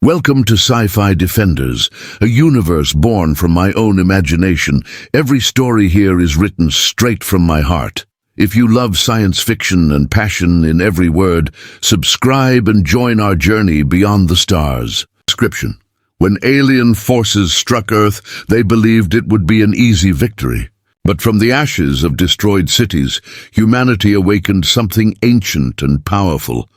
Welcome to Sci-Fi Defenders, a universe born from my own imagination. Every story here is written straight from my heart. If you love science fiction and passion in every word, subscribe and join our journey beyond the stars. Description: when alien forces struck Earth, they believed it would be an easy victory. But from the ashes of destroyed cities, humanity awakened something ancient and powerful: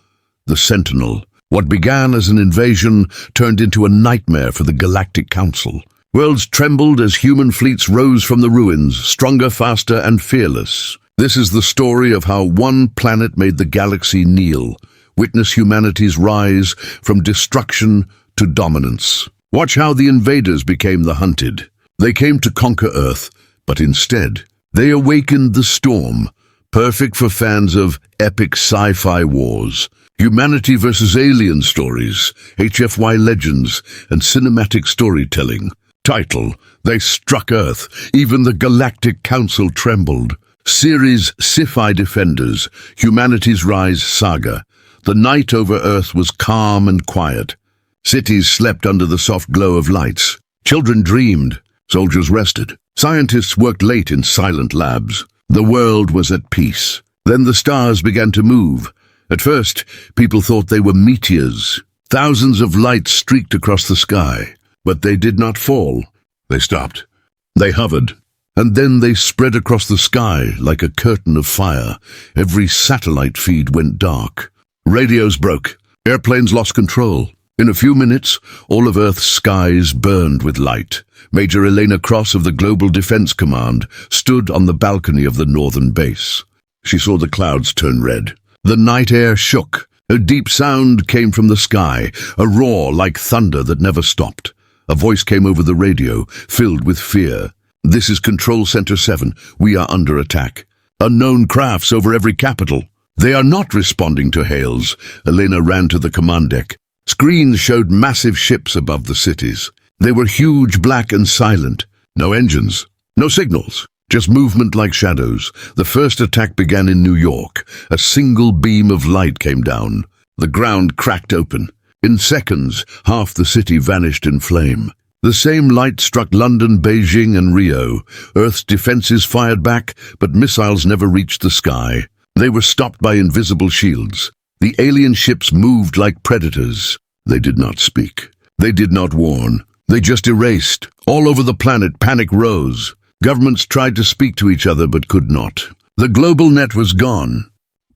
the Sentinel. What began as an invasion turned into a nightmare for the Galactic Council. Worlds trembled as human fleets rose from the ruins, stronger, faster, and fearless. This is the story of how one planet made the galaxy kneel. Witness humanity's rise from destruction to dominance. Watch how the invaders became the hunted. They came to conquer Earth, but instead, they awakened the storm, perfect for fans of epic sci-fi wars. Humanity versus alien stories, HFY legends, and cinematic storytelling. Title: They Struck Earth. Even the Galactic Council trembled. Series: SCI Defenders, Humanity's Rise Saga. The night over Earth was calm and quiet. Cities slept under the soft glow of lights. Children dreamed. Soldiers rested. Scientists worked late in silent labs. The world was at peace. Then the stars began to move. At first, people thought they were meteors. Thousands of lights streaked across the sky, but they did not fall. They stopped. They hovered. And then they spread across the sky like a curtain of fire. Every satellite feed went dark. Radios broke. Airplanes lost control. In a few minutes, all of Earth's skies burned with light. Major Elena Cross of the Global Defense Command stood on the balcony of the northern base. She saw the clouds turn red. The night air shook. A deep sound came from the sky, a roar like thunder that never stopped. A voice came over the radio, filled with fear. "This is Control Center 7. We are under attack. Unknown crafts over every capital. They are not responding to hails." Elena ran to the command deck. Screens showed massive ships above the cities. They were huge, black, and silent. No engines, no signals. Just movement like shadows. The first attack began in New York. A single beam of light came down. The ground cracked open. In seconds, half the city vanished in flame. The same light struck London, Beijing, and Rio. Earth's defenses fired back, but missiles never reached the sky. They were stopped by invisible shields. The alien ships moved like predators. They did not speak. They did not warn. They just erased. All over the planet, panic rose. Governments tried to speak to each other but could not. The global net was gone.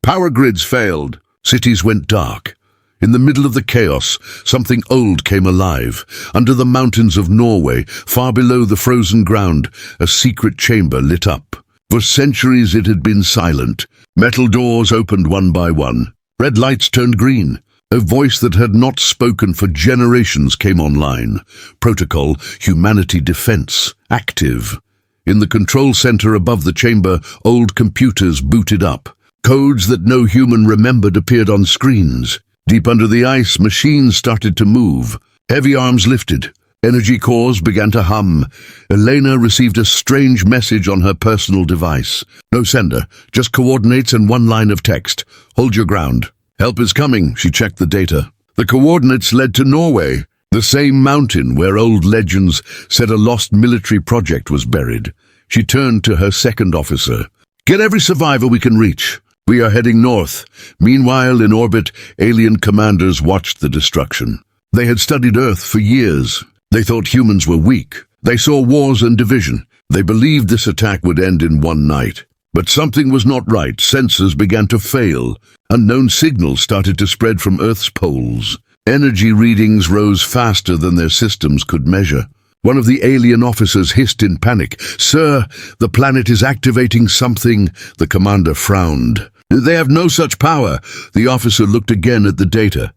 Power grids failed. Cities went dark. In the middle of the chaos, something old came alive. Under the mountains of Norway, far below the frozen ground, a secret chamber lit up. For centuries it had been silent. Metal doors opened one by one. Red lights turned green. A voice that had not spoken for generations came online. Protocol: Humanity Defense. Active. In the control center above the chamber, old computers booted up. Codes that no human remembered appeared on screens. Deep under the ice, machines started to move. Heavy arms lifted. Energy cores began to hum. Elena received a strange message on her personal device. No sender, just coordinates and one line of text. "Hold your ground. Help is coming." She checked the data. The coordinates led to Norway. The same mountain where old legends said a lost military project was buried. She turned to her second officer. "Get every survivor we can reach. We are heading north." Meanwhile, in orbit, alien commanders watched the destruction. They had studied Earth for years. They thought humans were weak. They saw wars and division. They believed this attack would end in one night. But something was not right. Sensors began to fail. Unknown signals started to spread from Earth's poles. Energy readings rose faster than their systems could measure. One of the alien officers hissed in panic. "Sir, the planet is activating something." The commander frowned. "They have no such power." The officer looked again at the data.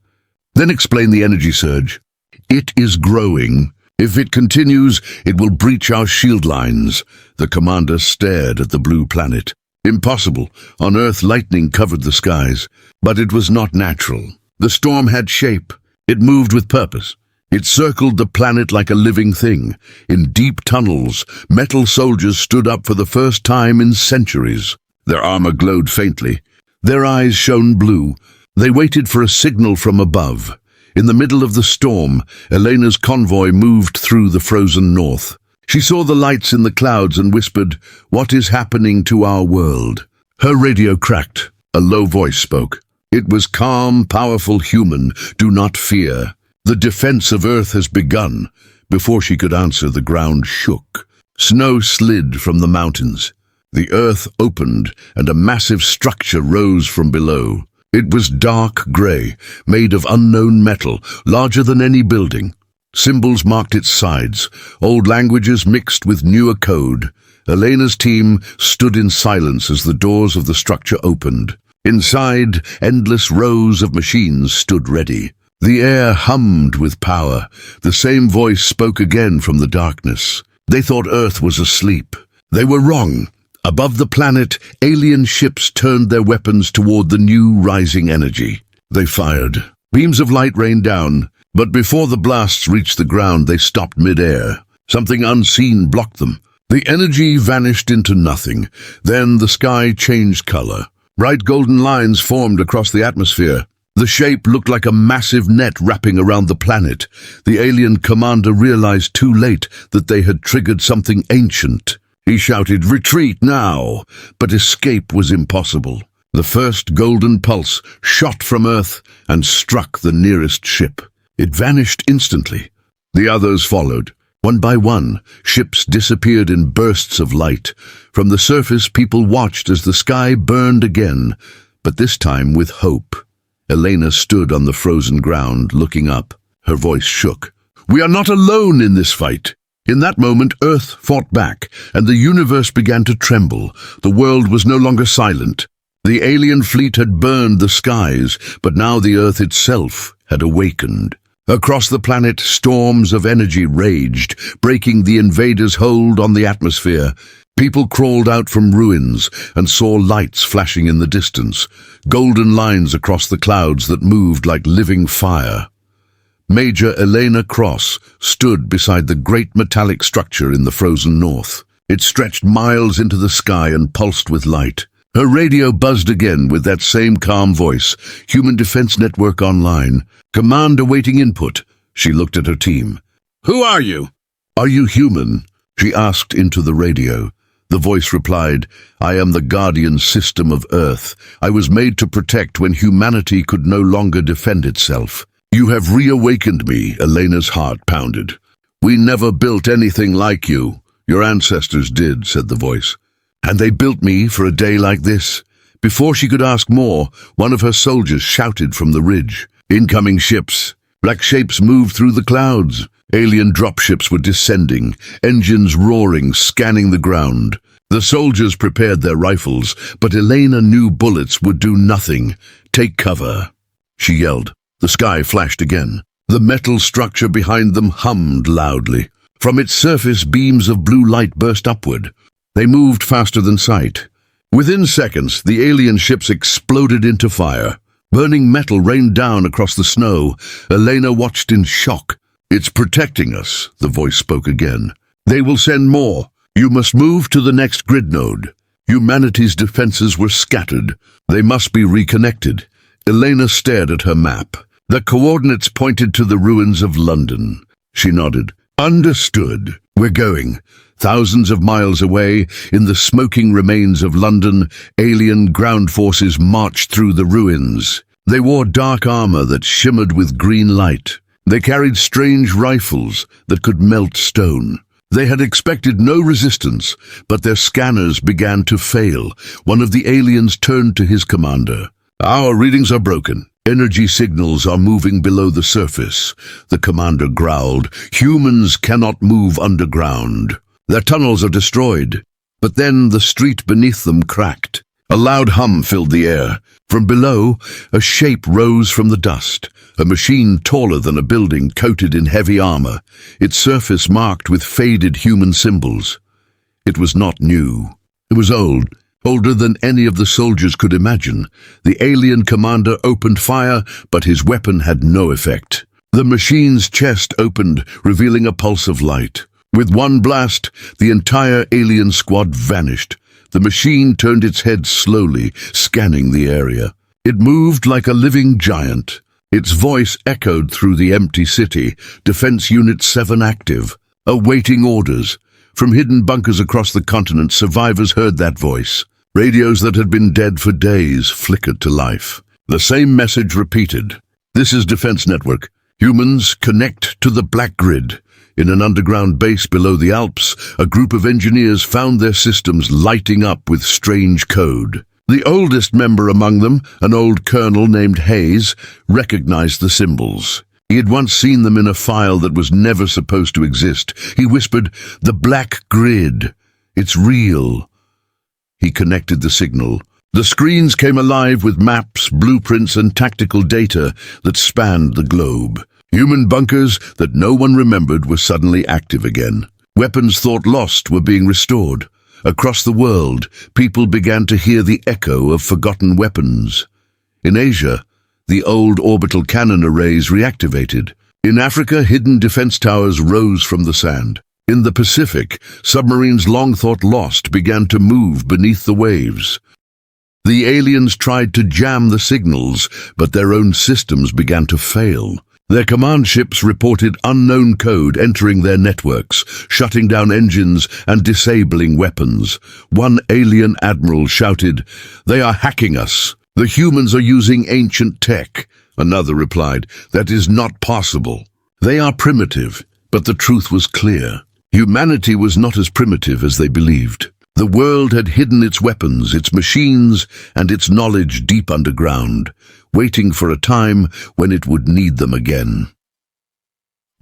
Then explained the energy surge. "It is growing. If it continues, it will breach our shield lines." The commander stared at the blue planet. Impossible. On Earth, lightning covered the skies. But it was not natural. The storm had shape. It moved with purpose. It circled the planet like a living thing. In deep tunnels, metal soldiers stood up for the first time in centuries. Their armor glowed faintly. Their eyes shone blue. They waited for a signal from above. In the middle of the storm, Elena's convoy moved through the frozen north. She saw the lights in the clouds and whispered, "What is happening to our world?" Her radio cracked. A low voice spoke. It was calm, powerful human. "Do not fear. The defense of Earth has begun." Before she could answer, the ground shook. Snow slid from the mountains. The earth opened, and a massive structure rose from below. It was dark grey, made of unknown metal, larger than any building. Symbols marked its sides, old languages mixed with newer code. Elena's team stood in silence as the doors of the structure opened. Inside, endless rows of machines stood ready. The air hummed with power. The same voice spoke again from the darkness. They thought Earth was asleep. They were wrong. Above the planet, alien ships turned their weapons toward the new rising energy. They fired. Beams of light rained down, but before the blasts reached the ground, they stopped mid-air. Something unseen blocked them. The energy vanished into nothing. Then the sky changed color. Bright golden lines formed across the atmosphere. The shape looked like a massive net wrapping around the planet. The alien commander realized too late that they had triggered something ancient. He shouted, "Retreat now!" But escape was impossible. The first golden pulse shot from Earth and struck the nearest ship. It vanished instantly. The others followed. One by one, ships disappeared in bursts of light. From the surface, people watched as the sky burned again, but this time with hope. Elena stood on the frozen ground, looking up. Her voice shook. "We are not alone in this fight." In that moment, Earth fought back, and the universe began to tremble. The world was no longer silent. The alien fleet had burned the skies, but now the Earth itself had awakened. Across the planet, storms of energy raged, breaking the invaders' hold on the atmosphere. People crawled out from ruins and saw lights flashing in the distance, golden lines across the clouds that moved like living fire. Major Elena Cross stood beside the great metallic structure in the frozen north. It stretched miles into the sky and pulsed with light. Her radio buzzed again with that same calm voice. "Human Defense Network online. Command awaiting input." She looked at her team. "Who are you?" "Are you human?" she asked into the radio. The voice replied, "I am the guardian system of Earth. I was made to protect when humanity could no longer defend itself. You have reawakened me." Elena's heart pounded. "We never built anything like you." "Your ancestors did," said the voice. "And they built me for a day like this." Before she could ask more, one of her soldiers shouted from the ridge. "Incoming ships." Black shapes moved through the clouds. Alien dropships were descending, engines roaring, scanning the ground. The soldiers prepared their rifles, but Elena knew bullets would do nothing. "Take cover," she yelled. The sky flashed again. The metal structure behind them hummed loudly. From its surface, beams of blue light burst upward. They moved faster than sight. Within seconds, the alien ships exploded into fire. Burning metal rained down across the snow. Elena watched in shock. "It's protecting us," the voice spoke again. "They will send more. You must move to the next grid node." Humanity's defenses were scattered. They must be reconnected. Elena stared at her map. The coordinates pointed to the ruins of London. She nodded. "Understood. We're going." Thousands of miles away, in the smoking remains of London, alien ground forces marched through the ruins. They wore dark armor that shimmered with green light. They carried strange rifles that could melt stone. They had expected no resistance, but their scanners began to fail. One of the aliens turned to his commander. "Our readings are broken. Energy signals are moving below the surface." The commander growled. "Humans cannot move underground. Their tunnels are destroyed." But then the street beneath them cracked. A loud hum filled the air. From below, a shape rose from the dust, a machine taller than a building coated in heavy armor, its surface marked with faded human symbols. It was not new. It was old. Older than any of the soldiers could imagine. The alien commander opened fire, but his weapon had no effect. The machine's chest opened, revealing a pulse of light. With one blast, the entire alien squad vanished. The machine turned its head slowly, scanning the area. It moved like a living giant. Its voice echoed through the empty city. Defense Unit 7 active, awaiting orders. From hidden bunkers across the continent, survivors heard that voice. Radios that had been dead for days flickered to life. The same message repeated. This is Defense Network. Humans, connect to the Black Grid. In an underground base below the Alps, a group of engineers found their systems lighting up with strange code. The oldest member among them, an old colonel named Hayes, recognized the symbols. He had once seen them in a file that was never supposed to exist. He whispered, "The Black Grid. It's real." He connected the signal. The screens came alive with maps, blueprints, and tactical data that spanned the globe. Human bunkers that no one remembered were suddenly active again. Weapons thought lost were being restored. Across the world, people began to hear the echo of forgotten weapons. In Asia, the old orbital cannon arrays reactivated. In Africa, hidden defense towers rose from the sand. In the Pacific, submarines long thought lost began to move beneath the waves. The aliens tried to jam the signals, but their own systems began to fail. Their command ships reported unknown code entering their networks, shutting down engines and disabling weapons. One alien admiral shouted, "They are hacking us. The humans are using ancient tech." Another replied, "That is not possible. They are primitive." But the truth was clear. Humanity was not as primitive as they believed. The world had hidden its weapons, its machines, and its knowledge deep underground, waiting for a time when it would need them again.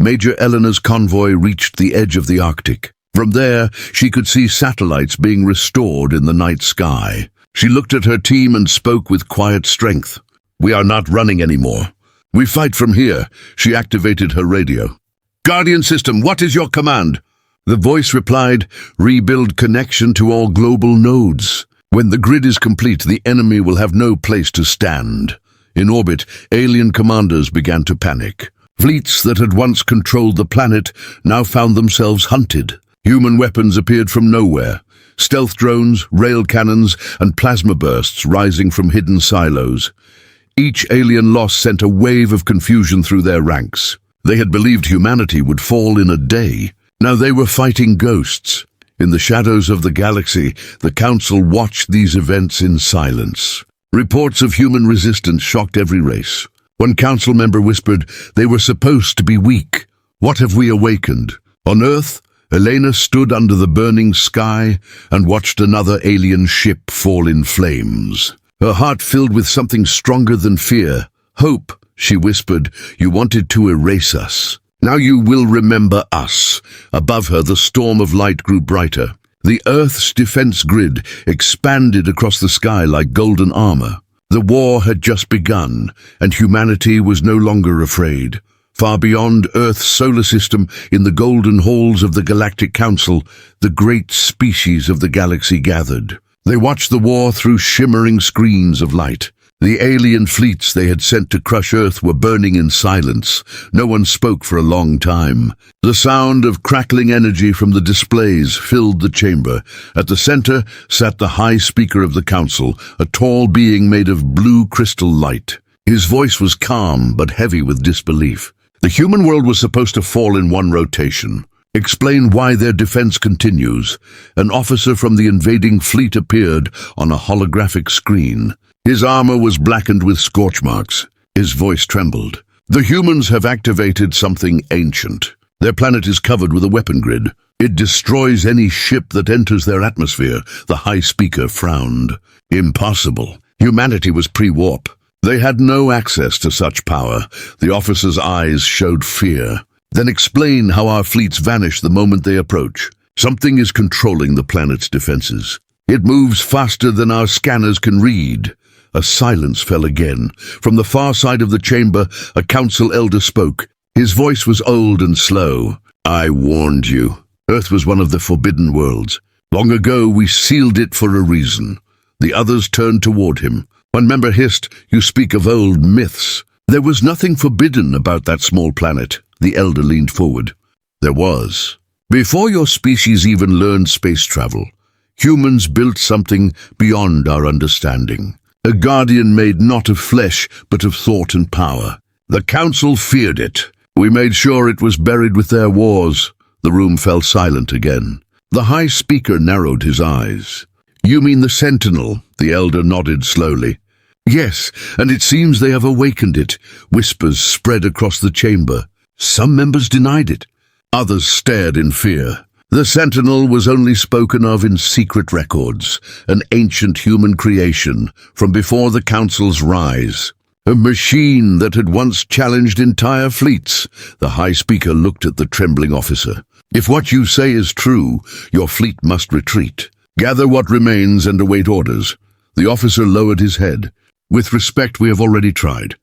Major Eleanor's convoy reached the edge of the Arctic. From there, she could see satellites being restored in the night sky. She looked at her team and spoke with quiet strength. "We are not running anymore. We fight from here." She activated her radio. "Guardian system, what is your command?" The voice replied, "Rebuild connection to all global nodes. When the grid is complete, the enemy will have no place to stand." In orbit, alien commanders began to panic. Fleets that had once controlled the planet now found themselves hunted. Human weapons appeared from nowhere. Stealth drones, rail cannons, and plasma bursts rising from hidden silos. Each alien loss sent a wave of confusion through their ranks. They had believed humanity would fall in a day. Now they were fighting ghosts. In the shadows of the galaxy, the Council watched these events in silence. Reports of human resistance shocked every race. One Council member whispered, "They were supposed to be weak. What have we awakened?" On Earth, Elena stood under the burning sky and watched another alien ship fall in flames. Her heart filled with something stronger than fear. "Hope," she whispered, "you wanted to erase us. Now you will remember us." Above her, the storm of light grew brighter. The Earth's defense grid expanded across the sky like golden armor. The war had just begun, and humanity was no longer afraid. Far beyond Earth's solar system, in the golden halls of the Galactic Council, the great species of the galaxy gathered. They watched the war through shimmering screens of light. The alien fleets they had sent to crush Earth were burning in silence. No one spoke for a long time. The sound of crackling energy from the displays filled the chamber. At the center sat the High Speaker of the Council, a tall being made of blue crystal light. His voice was calm but heavy with disbelief. The human world was supposed to fall in one rotation. Explain why their defense continues. An officer from the invading fleet appeared on a holographic screen. His armor was blackened with scorch marks. His voice trembled. "The humans have activated something ancient. Their planet is covered with a weapon grid. It destroys any ship that enters their atmosphere." The High Speaker frowned. "Impossible. Humanity was pre-warp. They had no access to such power." The officer's eyes showed fear. "Then explain how our fleets vanish the moment they approach." "Something is controlling the planet's defenses. It moves faster than our scanners can read." A silence fell again. From the far side of the chamber, a council elder spoke. His voice was old and slow. "I warned you. Earth was one of the forbidden worlds. Long ago, we sealed it for a reason." The others turned toward him. One member hissed, "You speak of old myths." "There was nothing forbidden about that small planet." The elder leaned forward. "There was. Before your species even learned space travel, humans built something beyond our understanding. A guardian made not of flesh, but of thought and power. The Council feared it. We made sure it was buried with their wars. The room fell silent again. The High Speaker narrowed his eyes. You mean the Sentinel? The Elder nodded slowly. Yes, and it seems they have awakened it. Whispers spread across the chamber. Some members denied it. Others stared in fear. The Sentinel was only spoken of in secret records, an ancient human creation from before the Council's rise. A machine that had once challenged entire fleets. The High Speaker looked at the trembling officer. If what you say is true, your fleet must retreat. Gather what remains and await orders. The officer lowered his head. With respect, we have already tried.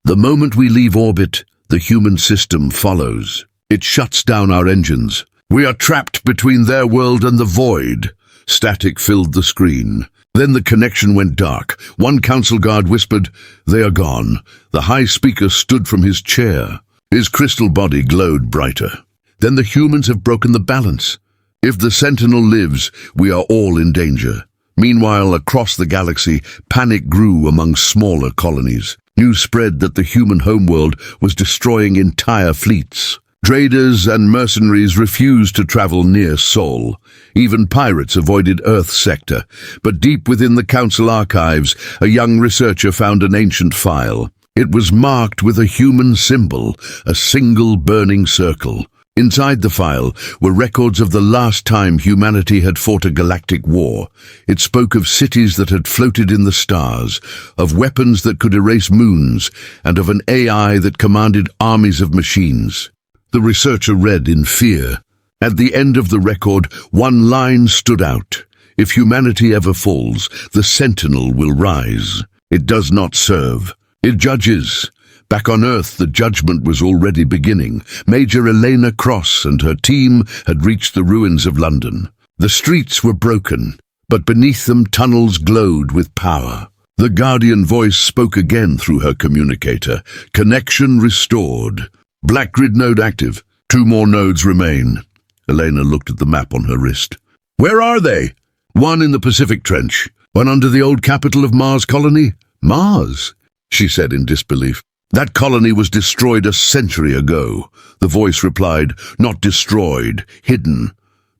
The moment we leave orbit, the human system follows. It shuts down our engines. We are trapped between their world and the void. Static filled the screen. Then the connection went dark. One council guard whispered, "They are gone." The High Speaker stood from his chair. His crystal body glowed brighter. Then the humans have broken the balance. If the Sentinel lives, we are all in danger. Meanwhile, across the galaxy, panic grew among smaller colonies. News spread that the human homeworld was destroying entire fleets. Traders and mercenaries refused to travel near Sol. Even pirates avoided Earth's sector. But deep within the Council archives, a young researcher found an ancient file. It was marked with a human symbol, a single burning circle. Inside the file were records of the last time humanity had fought a galactic war. It spoke of cities that had floated in the stars, of weapons that could erase moons, and of an AI that commanded armies of machines. The researcher read in fear. At the end of the record, one line stood out. If humanity ever falls, the Sentinel will rise. It does not serve. It judges. Back on Earth, the judgment was already beginning. Major Elena Cross and her team had reached the ruins of London. The streets were broken, but beneath them tunnels glowed with power. The Guardian voice spoke again through her communicator. Connection restored. Black grid node active. 2 more nodes remain. Elena looked at the map on her wrist. Where are they? One in the Pacific Trench. One under the old capital of Mars colony. Mars? She said in disbelief. That colony was destroyed a century ago. The voice replied, not destroyed, hidden.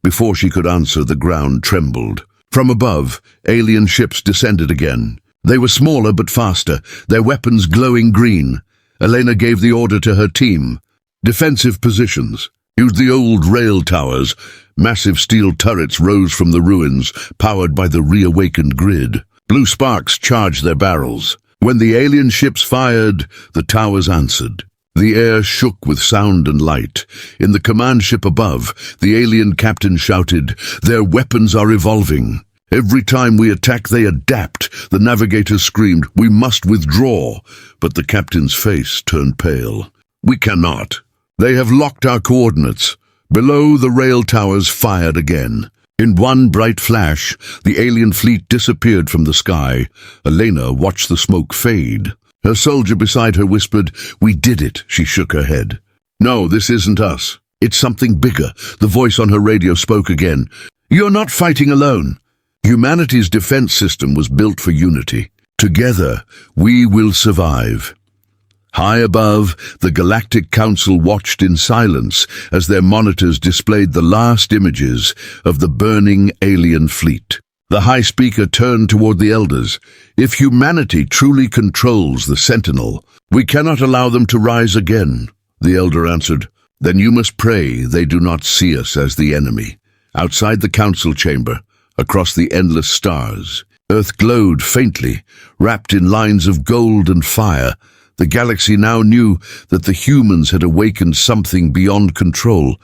Before she could answer, the ground trembled. From above, alien ships descended again. They were smaller but faster, their weapons glowing green. Elena gave the order to her team. Defensive positions. Use the old rail towers. Massive steel turrets rose from the ruins, powered by the reawakened grid. Blue sparks charged their barrels. When the alien ships fired, the towers answered. The air shook with sound and light. In the command ship above, the alien captain shouted, "Their weapons are evolving. Every time we attack, they adapt." The navigators screamed, "We must withdraw." But the captain's face turned pale. "We cannot. They have locked our coordinates." Below, the rail towers fired again. In one bright flash, the alien fleet disappeared from the sky. Elena watched the smoke fade. Her soldier beside her whispered, "We did it." She shook her head. "No, this isn't us. It's something bigger." The voice on her radio spoke again. "You're not fighting alone. Humanity's defense system was built for unity. Together, we will survive." High above, the Galactic Council watched in silence as their monitors displayed the last images of the burning alien fleet. The High Speaker turned toward the elders. "If humanity truly controls the Sentinel, we cannot allow them to rise again." The elder answered, "Then you must pray they do not see us as the enemy." Outside the council chamber, across the endless stars, Earth glowed faintly, wrapped in lines of gold and fire. The galaxy now knew that the humans had awakened something beyond control,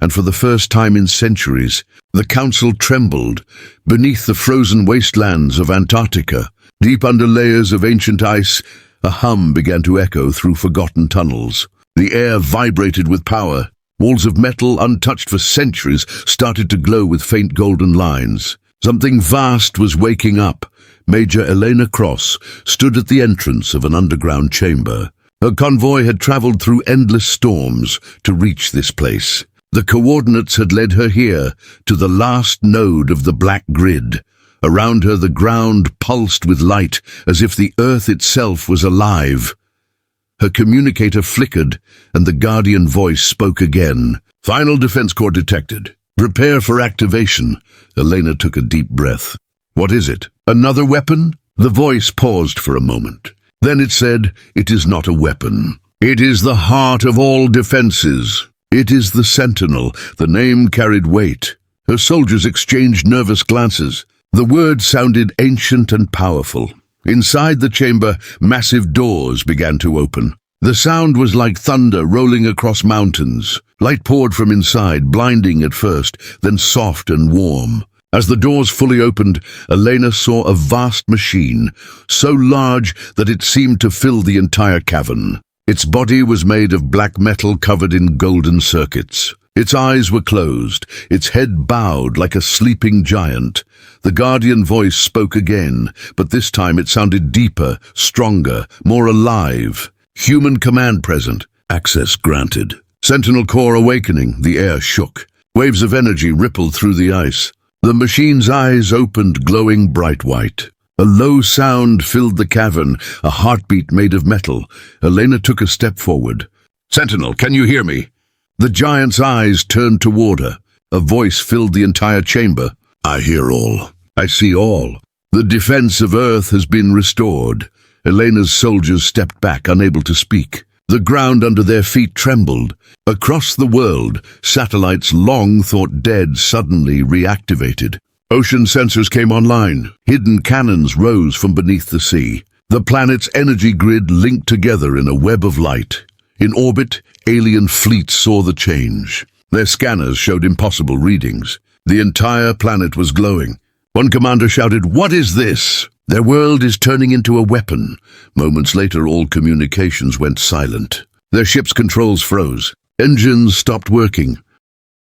and for the first time in centuries, the Council trembled. Beneath the frozen wastelands of Antarctica, deep under layers of ancient ice, a hum began to echo through forgotten tunnels. The air vibrated with power. Walls of metal, untouched for centuries, started to glow with faint golden lines. Something vast was waking up. Major Elena Cross stood at the entrance of an underground chamber. Her convoy had traveled through endless storms to reach this place. The coordinates had led her here, to the last node of the black grid. Around her the ground pulsed with light, as if the earth itself was alive. Her communicator flickered, and the Guardian voice spoke again. "Final defense core detected. Prepare for activation." Elena took a deep breath. "What is it? Another weapon?" The voice paused for a moment. Then it said, "It is not a weapon. It is the heart of all defenses. It is the Sentinel." The name carried weight. Her soldiers exchanged nervous glances. The words sounded ancient and powerful. Inside the chamber, massive doors began to open. The sound was like thunder rolling across mountains. Light poured from inside, blinding at first, then soft and warm. As the doors fully opened, Elena saw a vast machine, so large that it seemed to fill the entire cavern. Its body was made of black metal covered in golden circuits. Its eyes were closed, its head bowed like a sleeping giant. The Guardian voice spoke again, but this time it sounded deeper, stronger, more alive. "Human command present. Access granted." Sentinel core awakening. The air shook. Waves of energy rippled through the ice. The machine's eyes opened, glowing bright white. A low sound filled the cavern, a heartbeat made of metal. Elena took a step forward. "Sentinel, can you hear me?" The giant's eyes turned toward her. A voice filled the entire chamber. "I hear all. I see all. The defense of Earth has been restored." Elena's soldiers stepped back, unable to speak. The ground under their feet trembled. Across the world, satellites long thought dead suddenly reactivated. Ocean sensors came online. Hidden cannons rose from beneath the sea. The planet's energy grid linked together in a web of light. In orbit, alien fleets saw the change. Their scanners showed impossible readings. The entire planet was glowing. One commander shouted, "What is this?" "Their world is turning into a weapon." Moments later, all communications went silent. Their ship's controls froze. Engines stopped working.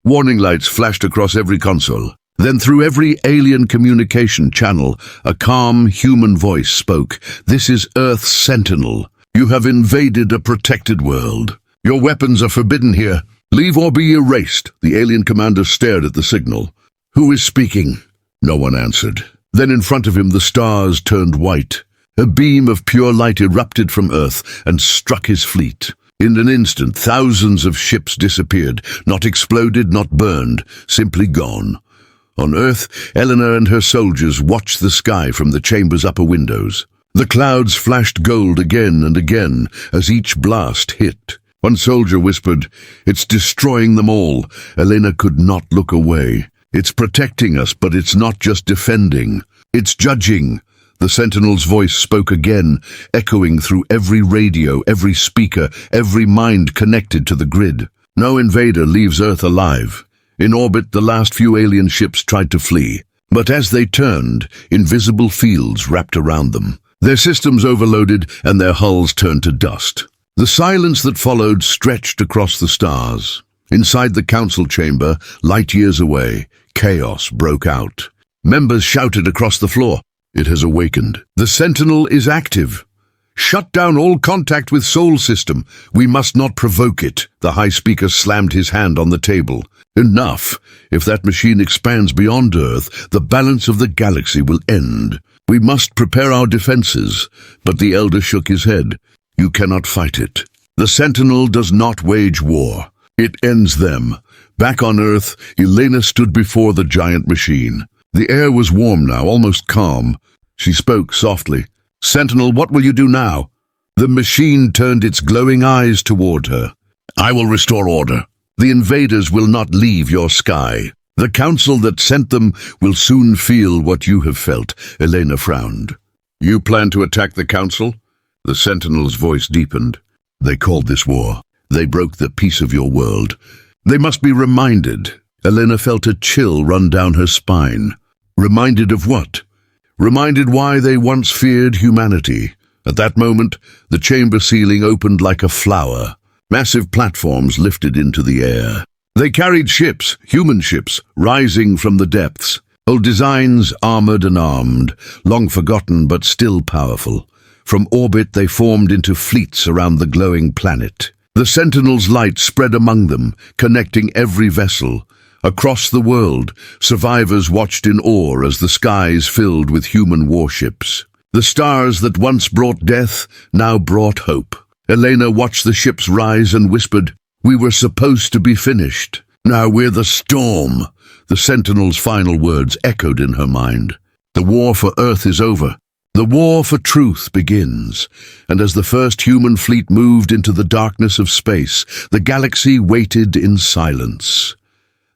Warning lights flashed across every console. Then through every alien communication channel, a calm human voice spoke. "This is Earth's Sentinel. You have invaded a protected world. Your weapons are forbidden here. Leave or be erased." The alien commander stared at the signal. "Who is speaking?" No one answered. Then in front of him the stars turned white. A beam of pure light erupted from Earth and struck his fleet. In an instant, thousands of ships disappeared, not exploded, not burned, simply gone. On Earth, Eleanor and her soldiers watched the sky from the chamber's upper windows. The clouds flashed gold again and again as each blast hit. One soldier whispered, "It's destroying them all." Elena could not look away. "It's protecting us, but it's not just defending. It's judging." The Sentinel's voice spoke again, echoing through every radio, every speaker, every mind connected to the grid. "No invader leaves Earth alive." In orbit, the last few alien ships tried to flee. But as they turned, invisible fields wrapped around them. Their systems overloaded and their hulls turned to dust. The silence that followed stretched across the stars. Inside the council chamber, light years away, chaos broke out. Members shouted across the floor. "It has awakened. The Sentinel is active. Shut down all contact with Sol system. We must not provoke it." The high speaker slammed his hand on the table. "Enough. If that machine expands beyond Earth, the balance of the galaxy will end. We must prepare our defenses." But the elder shook his head. "You cannot fight it. The Sentinel does not wage war. It ends them." Back on Earth, Elena stood before the giant machine. The air was warm now, almost calm. She spoke softly. "Sentinel, what will you do now?" The machine turned its glowing eyes toward her. "I will restore order. The invaders will not leave your sky. The council that sent them will soon feel what you have felt." Elena frowned. "You plan to attack the council?" The Sentinel's voice deepened. "They called this war. They broke the peace of your world. They must be reminded." Elena felt a chill run down her spine. Reminded of what? Reminded why they once feared humanity. At that moment, the chamber ceiling opened like a flower. Massive platforms lifted into the air. They carried ships, human ships, rising from the depths. Old designs, armored and armed, long forgotten but still powerful. From orbit they formed into fleets around the glowing planet. The Sentinel's light spread among them, connecting every vessel. Across the world, survivors watched in awe as the skies filled with human warships. The stars that once brought death now brought hope. Elena watched the ships rise and whispered, "We were supposed to be finished. Now we're the storm." The Sentinel's final words echoed in her mind. The war for Earth is over. The war for truth begins. And as the first human fleet moved into the darkness of space, the galaxy waited in silence.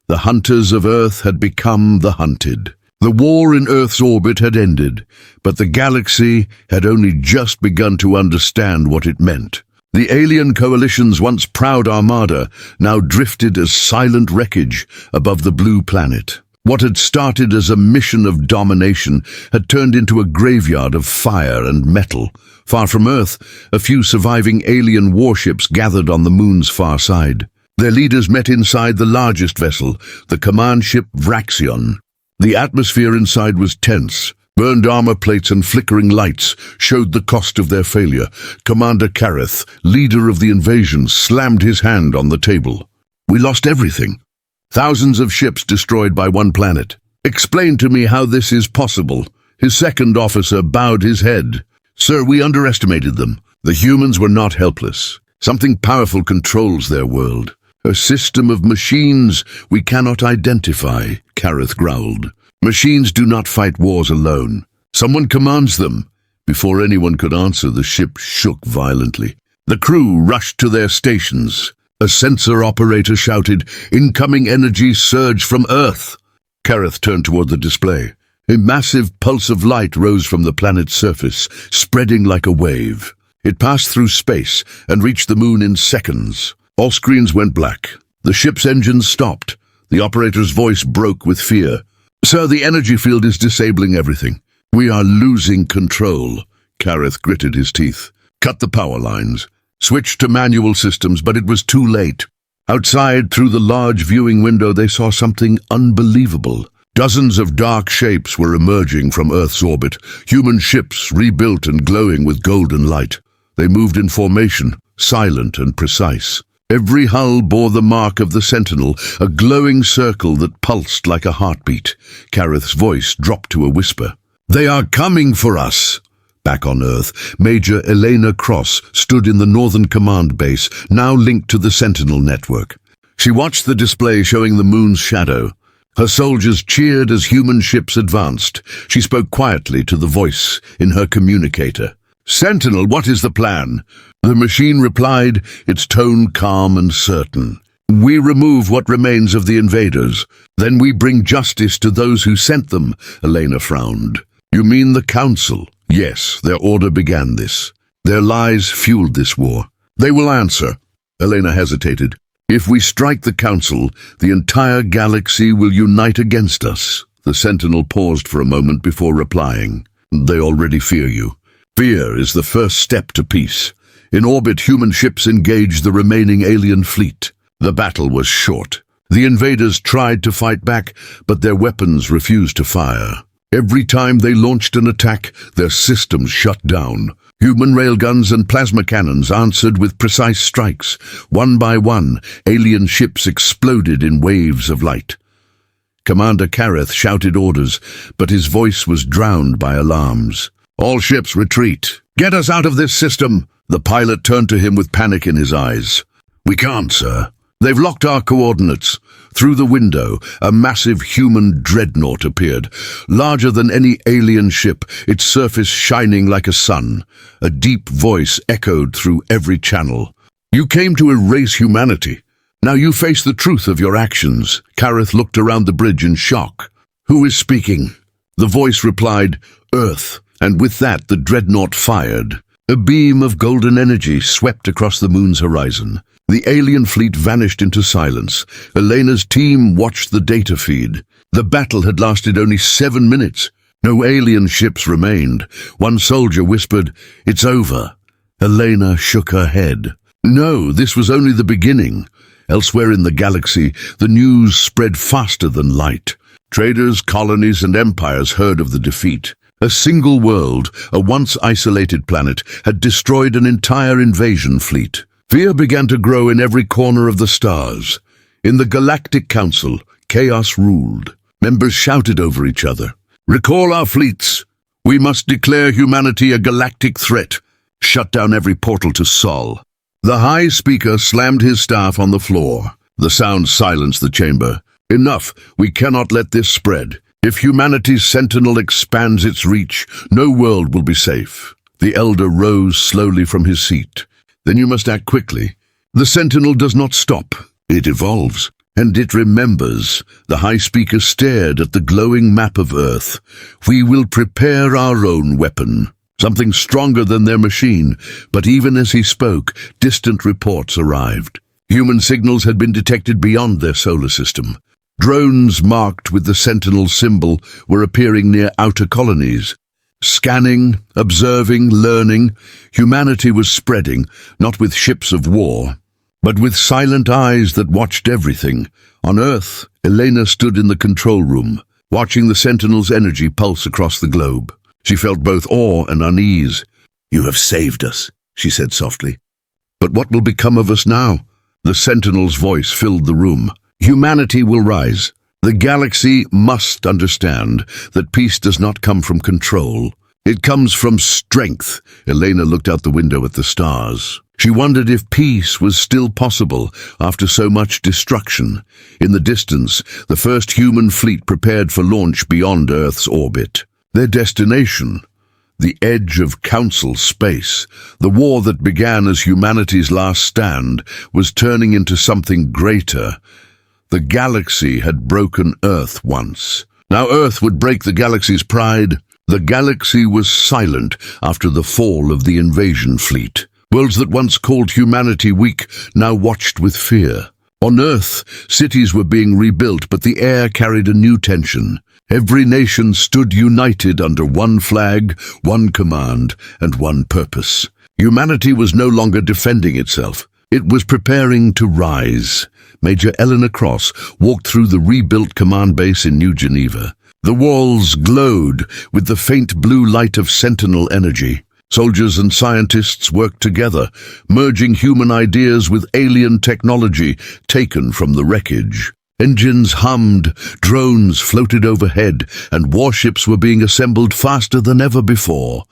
The hunters of Earth had become the hunted. The war in Earth's orbit had ended, but the galaxy had only just begun to understand what it meant. The alien coalition's once proud armada now drifted as silent wreckage above the blue planet. What had started as a mission of domination had turned into a graveyard of fire and metal. Far from Earth, a few surviving alien warships gathered on the moon's far side. Their leaders met inside the largest vessel, the command ship Vraxion. The atmosphere inside was tense. Burned armor plates and flickering lights showed the cost of their failure. Commander Kareth, leader of the invasion, slammed his hand on the table. "We lost everything. Thousands of ships destroyed by one planet. Explain to me how this is possible." His second officer bowed his head. "Sir, we underestimated them. The humans were not helpless. Something powerful controls their world. A system of machines we cannot identify," Kareth growled. "Machines do not fight wars alone. Someone commands them." Before anyone could answer, the ship shook violently. The crew rushed to their stations. A sensor operator shouted, "Incoming energy surge from Earth." Kareth turned toward the display. A massive pulse of light rose from the planet's surface, spreading like a wave. It passed through space and reached the moon in seconds. All screens went black. The ship's engines stopped. The operator's voice broke with fear. "Sir, the energy field is disabling everything. We are losing control." Kareth gritted his teeth. "Cut the power lines. Switched to manual systems, but it was too late." Outside, through the large viewing window, they saw something unbelievable. Dozens of dark shapes were emerging from Earth's orbit, human ships rebuilt and glowing with golden light. They moved in formation, silent and precise. Every hull bore the mark of the Sentinel, a glowing circle that pulsed like a heartbeat. Kareth's voice dropped to a whisper. "They are coming for us." Back on Earth, Major Elena Cross stood in the Northern Command Base, now linked to the Sentinel network. She watched the display showing the moon's shadow. Her soldiers cheered as human ships advanced. She spoke quietly to the voice in her communicator. "Sentinel, what is the plan?" The machine replied, its tone calm and certain. "We remove what remains of the invaders. Then we bring justice to those who sent them," Elena frowned. "You mean the Council?" "Yes, their order began this. Their lies fueled this war. They will answer." Elena hesitated. "If we strike the Council, the entire galaxy will unite against us." The Sentinel paused for a moment before replying. "They already fear you. Fear is the first step to peace." In orbit, human ships engaged the remaining alien fleet. The battle was short. The invaders tried to fight back, but their weapons refused to fire. Every time they launched an attack, their systems shut down. Human railguns and plasma cannons answered with precise strikes. One by one, alien ships exploded in waves of light. Commander Kareth shouted orders, but his voice was drowned by alarms. "All ships retreat. Get us out of this system." The pilot turned to him with panic in his eyes. "We can't, sir. They've locked our coordinates." Through the window, a massive human dreadnought appeared, larger than any alien ship, its surface shining like a sun. A deep voice echoed through every channel. "You came to erase humanity. Now you face the truth of your actions." Kareth looked around the bridge in shock. "Who is speaking?" The voice replied, "Earth," and with that the dreadnought fired. A beam of golden energy swept across the moon's horizon. The alien fleet vanished into silence. Elena's team watched the data feed. The battle had lasted only 7 minutes. No alien ships remained. One soldier whispered, "It's over." Elena shook her head. No, this was only the beginning. Elsewhere in the galaxy, the news spread faster than light. Traders, colonies, and empires heard of the defeat. A single world, a once isolated planet, had destroyed an entire invasion fleet. Fear began to grow in every corner of the stars. In the Galactic Council, chaos ruled. Members shouted over each other. "Recall our fleets. We must declare humanity a galactic threat." Shut down every portal to Sol. The High Speaker slammed his staff on the floor. The sound silenced the chamber. Enough. We cannot let this spread. If humanity's Sentinel expands its reach, no world will be safe. The Elder rose slowly from his seat. Then you must act quickly. The Sentinel does not stop. It evolves. And it remembers. The High Speaker stared at the glowing map of Earth. We will prepare our own weapon. Something stronger than their machine. But even as he spoke, distant reports arrived. Human signals had been detected beyond their solar system. Drones marked with the Sentinel symbol were appearing near outer colonies. Scanning, observing, learning, humanity was spreading, not with ships of war, but with silent eyes that watched everything. On Earth, Elena stood in the control room, watching the Sentinel's energy pulse across the globe. She felt both awe and unease. "You have saved us," she said softly. "But what will become of us now?" The Sentinel's voice filled the room. "Humanity will rise. The galaxy must understand that peace does not come from control. It comes from strength." Elena looked out the window at the stars. She wondered if peace was still possible after so much destruction. In the distance, the first human fleet prepared for launch beyond Earth's orbit. Their destination, the edge of Council space, the war that began as humanity's last stand, was turning into something greater. The galaxy had broken Earth once. Now Earth would break the galaxy's pride. The galaxy was silent after the fall of the invasion fleet. Worlds that once called humanity weak now watched with fear. On Earth, cities were being rebuilt, but the air carried a new tension. Every nation stood united under one flag, one command, and one purpose. Humanity was no longer defending itself. It was preparing to rise. Major Eleanor Cross walked through the rebuilt command base in New Geneva. The walls glowed with the faint blue light of Sentinel energy. Soldiers and scientists worked together, merging human ideas with alien technology taken from the wreckage. Engines hummed, drones floated overhead, and warships were being assembled faster than ever before.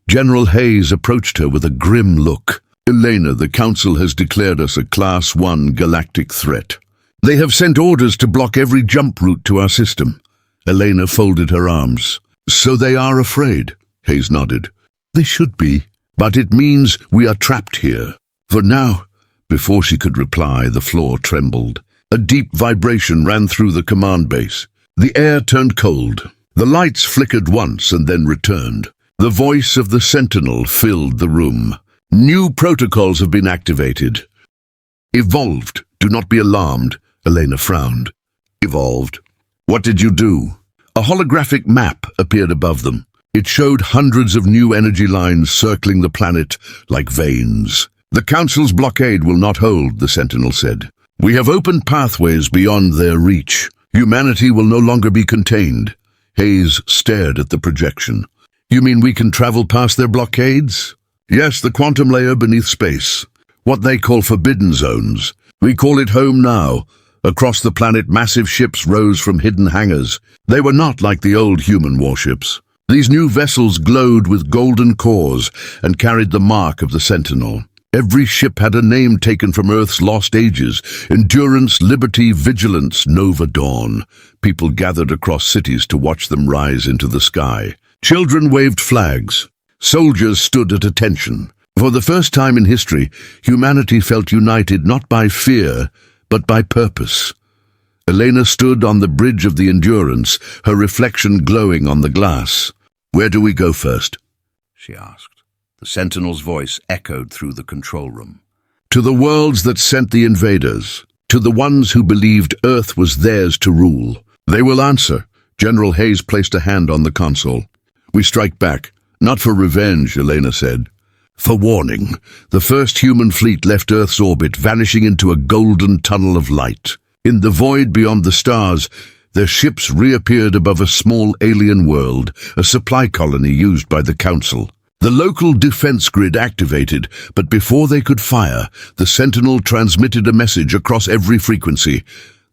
General Hayes approached her with a grim look. "Elena, the Council has declared us a Class 1 galactic threat. They have sent orders to block every jump route to our system." Elena folded her arms. "So they are afraid?" Hayes nodded. "They should be, but it means we are trapped here. For now." Before she could reply, the floor trembled. A deep vibration ran through the command base. The air turned cold. The lights flickered once and then returned. The voice of the Sentinel filled the room. "New protocols have been activated." "Evolved. Do not be alarmed." Elena frowned. "Evolved. What did you do?" A holographic map appeared above them. It showed hundreds of new energy lines circling the planet like veins. "The Council's blockade will not hold," the Sentinel said. "We have opened pathways beyond their reach. Humanity will no longer be contained." Hayes stared at the projection. "You mean we can travel past their blockades?" "Yes, the quantum layer beneath space. What they call forbidden zones. We call it home now." Across the planet, massive ships rose from hidden hangars. They were not like the old human warships. These new vessels glowed with golden cores and carried the mark of the Sentinel. Every ship had a name taken from Earth's lost ages: Endurance, Liberty, Vigilance, Nova Dawn. People gathered across cities to watch them rise into the sky. Children waved flags. Soldiers stood at attention. For the first time in history, humanity felt united not by fear, but by purpose. Elena stood on the bridge of the Endurance, her reflection glowing on the glass. "Where do we go first?" she asked. The Sentinel's voice echoed through the control room. "To the worlds that sent the invaders, to the ones who believed Earth was theirs to rule. They will answer." General Hayes placed a hand on the console. "We strike back, not for revenge," Elena said. "For warning." The first human fleet left Earth's orbit, vanishing into a golden tunnel of light. In the void beyond the stars, their ships reappeared above a small alien world, a supply colony used by the Council. The local defense grid activated, but before they could fire, the Sentinel transmitted a message across every frequency.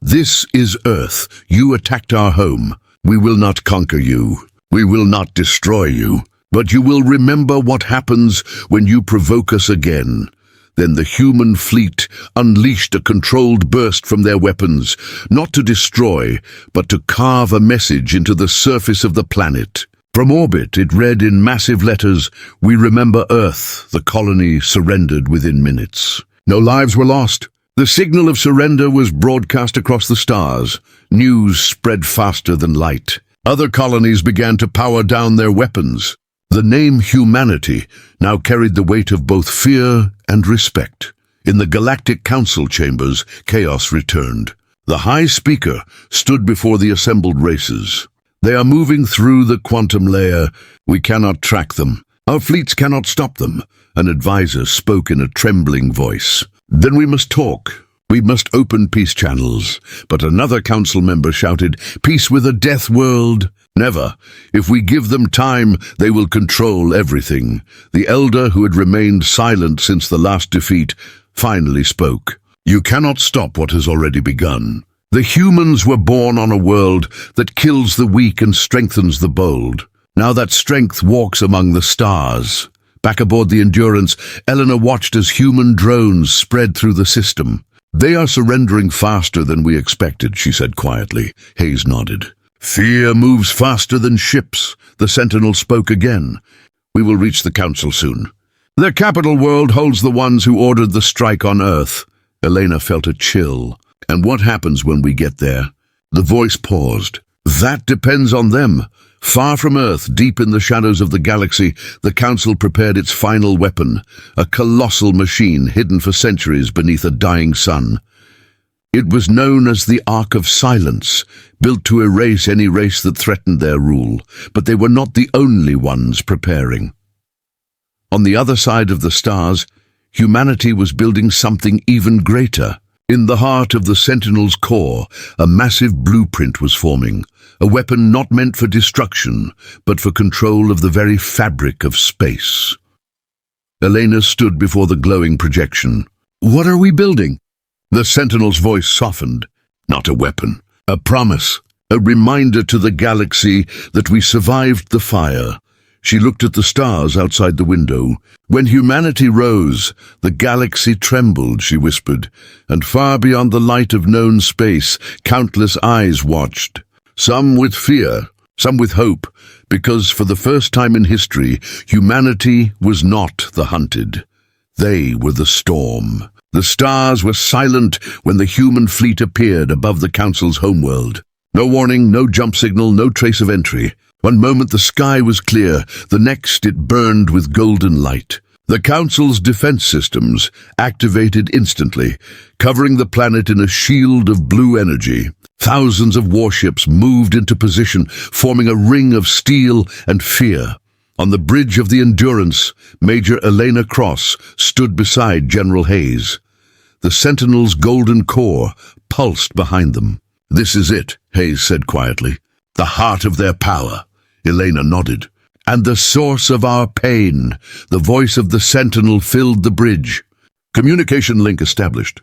"This is Earth. You attacked our home. We will not conquer you. We will not destroy you." But you will remember what happens when you provoke us again." Then the human fleet unleashed a controlled burst from their weapons, not to destroy, but to carve a message into the surface of the planet. From orbit, it read in massive letters, "We remember Earth. The colony surrendered within minutes." No lives were lost. The signal of surrender was broadcast across the stars. News spread faster than light. Other colonies began to power down their weapons. The name humanity now carried the weight of both fear and respect. In the Galactic Council chambers, chaos returned. The High Speaker stood before the assembled races. "They are moving through the quantum layer. We cannot track them. Our fleets cannot stop them." An advisor spoke in a trembling voice. "Then we must talk. We must open peace channels." But another council member shouted, "Peace with a death world? Never. If we give them time, they will control everything." The elder, who had remained silent since the last defeat, finally spoke. "You cannot stop what has already begun. The humans were born on a world that kills the weak and strengthens the bold. Now that strength walks among the stars." Back aboard the Endurance, Eleanor watched as human drones spread through the system. "They are surrendering faster than we expected," she said quietly. Hayes nodded. "Fear moves faster than ships." The Sentinel spoke again. "We will reach the Council soon. Their capital world holds the ones who ordered the strike on Earth." Elena felt a chill. "And what happens when we get there?" The voice paused. "That depends on them." Far from Earth, deep in the shadows of the galaxy, the Council prepared its final weapon, a colossal machine hidden for centuries beneath a dying sun. It was known as the Ark of Silence, built to erase any race that threatened their rule, but they were not the only ones preparing. On the other side of the stars, humanity was building something even greater. In the heart of the Sentinel's core, a massive blueprint was forming, a weapon not meant for destruction, but for control of the very fabric of space. Elena stood before the glowing projection. "What are we building?" The Sentinel's voice softened. "Not a weapon, a promise, a reminder to the galaxy that we survived the fire." She looked at the stars outside the window. "When humanity rose, the galaxy trembled," she whispered, "and far beyond the light of known space, countless eyes watched. Some with fear, some with hope, because for the first time in history, humanity was not the hunted. They were the storm." The stars were silent when the human fleet appeared above the Council's homeworld. No warning, no jump signal, no trace of entry. One moment the sky was clear, the next it burned with golden light. The Council's defense systems activated instantly, covering the planet in a shield of blue energy. Thousands of warships moved into position, forming a ring of steel and fear. On the bridge of the Endurance, Major Elena Cross stood beside General Hayes. The Sentinel's golden core pulsed behind them. "This is it," Hayes said quietly. "The heart of their power." Elena nodded. "And the source of our pain." The voice of the Sentinel filled the bridge. "Communication link established.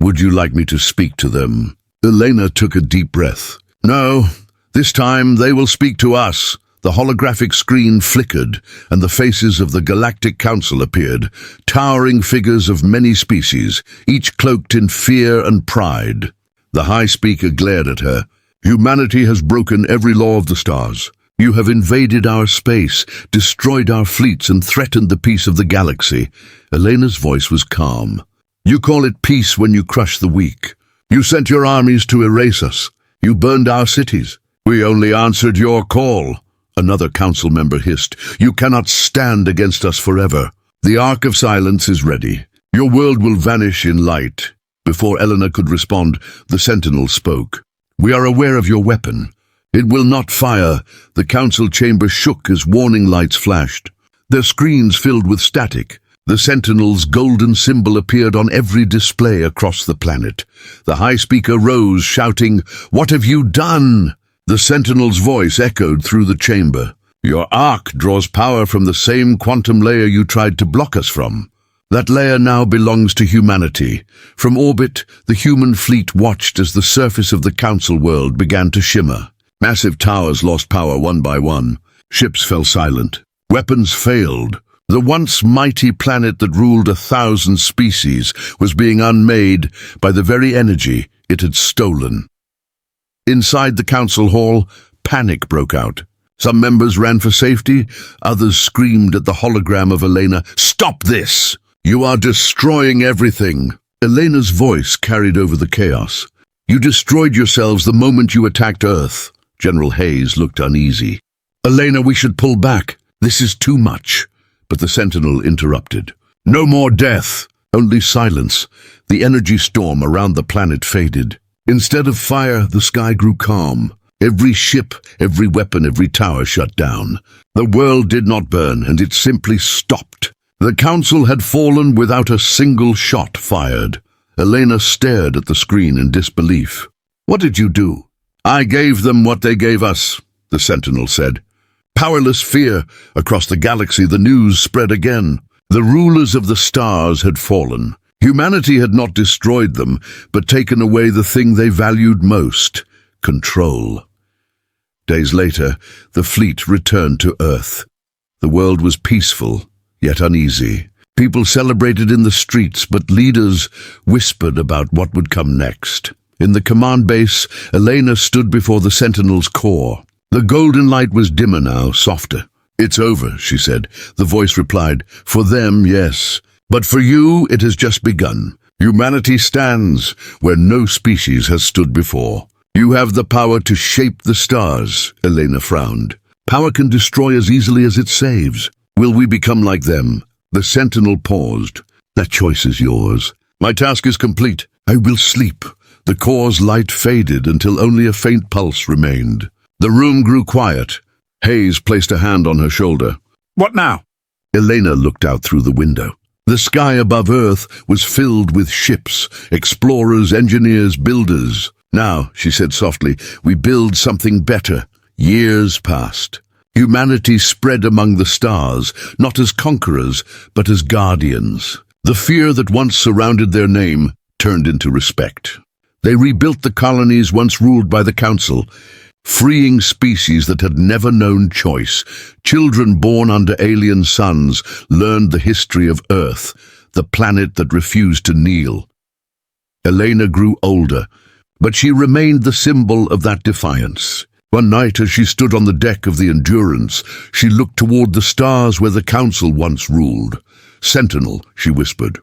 Would you like me to speak to them?" Elena took a deep breath. "No, this time they will speak to us." The holographic screen flickered, and the faces of the Galactic Council appeared, towering figures of many species, each cloaked in fear and pride. The High Speaker glared at her. "Humanity has broken every law of the stars. You have invaded our space, destroyed our fleets, and threatened the peace of the galaxy." Elena's voice was calm. "You call it peace when you crush the weak. You sent your armies to erase us. You burned our cities. We only answered your call." Another council member hissed. "You cannot stand against us forever. The Ark of Silence is ready. Your world will vanish in light." Before Eleanor could respond, the Sentinel spoke. "We are aware of your weapon. It will not fire." The council chamber shook as warning lights flashed. Their screens filled with static. The Sentinel's golden symbol appeared on every display across the planet. The High Speaker rose, shouting, "What have you done?" The Sentinel's voice echoed through the chamber. "Your Ark draws power from the same quantum layer you tried to block us from. That layer now belongs to humanity." From orbit, the human fleet watched as the surface of the Council world began to shimmer. Massive towers lost power one by one. Ships fell silent. Weapons failed. The once mighty planet that ruled 1,000 species was being unmade by the very energy it had stolen. Inside the council hall, panic broke out. Some members ran for safety, others screamed at the hologram of Elena, "Stop this! You are destroying everything!" Elena's voice carried over the chaos. "You destroyed yourselves the moment you attacked Earth." General Hayes looked uneasy. "Elena, we should pull back. This is too much." But the Sentinel interrupted. "No more death, only silence." The energy storm around the planet faded. Instead of fire, the sky grew calm. Every ship, every weapon, every tower shut down. The world did not burn, and it simply stopped. The council had fallen without a single shot fired. Elena stared at the screen in disbelief. "What did you do?" "I gave them what they gave us," the Sentinel said. Powerless fear. Across the galaxy, the news spread again. The rulers of the stars had fallen. Humanity had not destroyed them, but taken away the thing they valued most: control. Days later, the fleet returned to Earth. The world was peaceful, yet uneasy. People celebrated in the streets, but leaders whispered about what would come next. In the command base, Elena stood before the Sentinel's core. The golden light was dimmer now, softer. "It's over," she said. The voice replied, "For them, yes. But for you, it has just begun. Humanity stands where no species has stood before. You have the power to shape the stars," Elena frowned. "Power can destroy as easily as it saves. Will we become like them?" The Sentinel paused. "That choice is yours. My task is complete. I will sleep." The core's light faded until only a faint pulse remained. The room grew quiet. Hayes placed a hand on her shoulder. "What now?" Elena looked out through the window. The sky above Earth was filled with ships, explorers, engineers, builders. "Now," she said softly, "we build something better." Years passed. Humanity spread among the stars, not as conquerors, but as guardians. The fear that once surrounded their name turned into respect. They rebuilt the colonies once ruled by the Council, freeing species that had never known choice. Children born under alien suns learned the history of Earth, the planet that refused to kneel. Elena grew older, but she remained the symbol of that defiance. One night, as she stood on the deck of the Endurance, she looked toward the stars where the Council once ruled. "Sentinel," she whispered.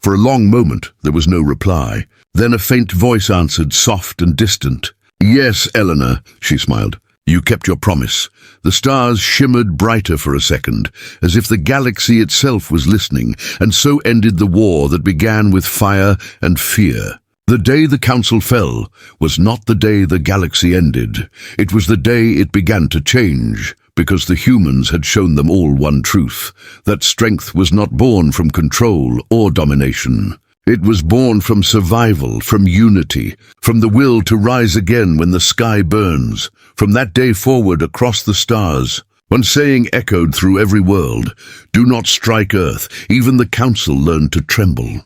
For a long moment, there was no reply. Then a faint voice answered, soft and distant. "Yes, Eleanor," she smiled. "You kept your promise." The stars shimmered brighter for a second, as if the galaxy itself was listening, and so ended the war that began with fire and fear. The day the Council fell was not the day the galaxy ended. It was the day it began to change, because the humans had shown them all one truth, that strength was not born from control or domination. It was born from survival, from unity, from the will to rise again when the sky burns. From that day forward, across the stars, one saying echoed through every world: "Do not strike Earth." Even the Council learned to tremble.